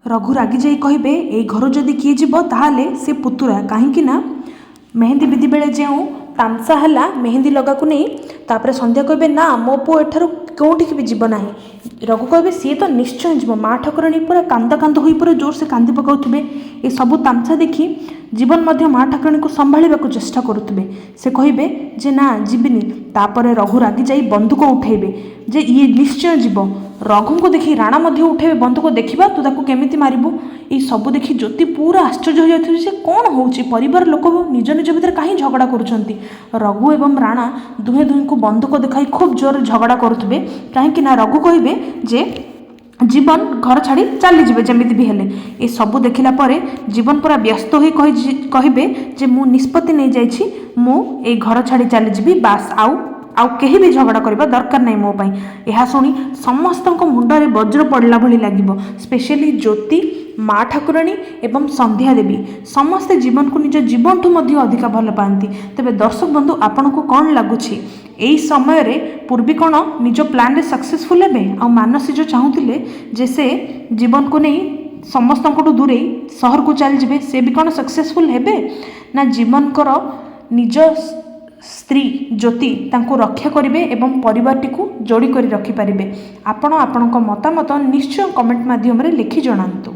रघु रागी जाई कहे ए घर जदि किए जीव ताहले से पुतुरा कहीं मेहंदी विधि बेले जो तामसा है मेहंदी लगा को नहीं तापर संध्या कहे ना मो पु एठार कौटिक भी जीव ना। रघु कहे सी तो निश्चय जीव माँ ठाकुराणी पूरा कांद कांद हो पूरा जोर से कांदी पकाउथिबे। ए सबू तामसा देखी जीवन मध्य माँ ठाकुराणी को संभाळिबा को चेष्टा करुथिबे। से कहिबे जे ना जीविनी तापर रघु रागी जाई बंदूक उठेबे जे ये निश्चय जीव। रघु को देखी राणा मध्य उठेबे बंदूक देखिबा तू ताकू केमिति मारिबू। ये सब देखी ज्योति पूरा आश्चर्य हो जाती है कौन होउची परिवार लोक निज निज भितर कहीं झगड़ा करुछंती। रघु एवं राणा दुहे दुहे को बंदूक देखाई खूब जोर झगड़ा करुथिबे कहीं ना रघु कहिबे जे जीवन घर छाड़ी चली जिबे जमिति भी हेले। ए सबू देखिला परे जीवन पूरा व्यस्त होई कहिबे जे मु निष्पत्ति नहीं जाइछि मु ए घर छाड़ी चली जिबी बास आउ केही भी झगड़ा करबा दरकार नहीं मो पई। एहा सुनी समस्त मुंडरे वज्र पड़ला भली लागिबो। स्पेशली ज्योति माँ ठाकुराणी एवं संध्या देवी समस्ते जीवन को निज जीवन ठू मध्य अधिक भल पाती। तेबे दर्शक बंधु आपन को कौन लगुछि यही समय रे पूर्वी कौन निज प्लान रे सक्सेसफुल हेबे आ मानसी जो चाहूतिले जे से जीवन को नहीं समस्त दूरे सहर को चल जिबे से भी कौन सक्सेसफुल हेबे ना जीवन कर निज स्त्री ज्योति तांको रक्षा करिवे एवं परिवारटी को जोड़ी करी रखि पारिबे। आपण आपणक मतामत निश्चय कमेंट माध्यम रे लिखि जणांतु।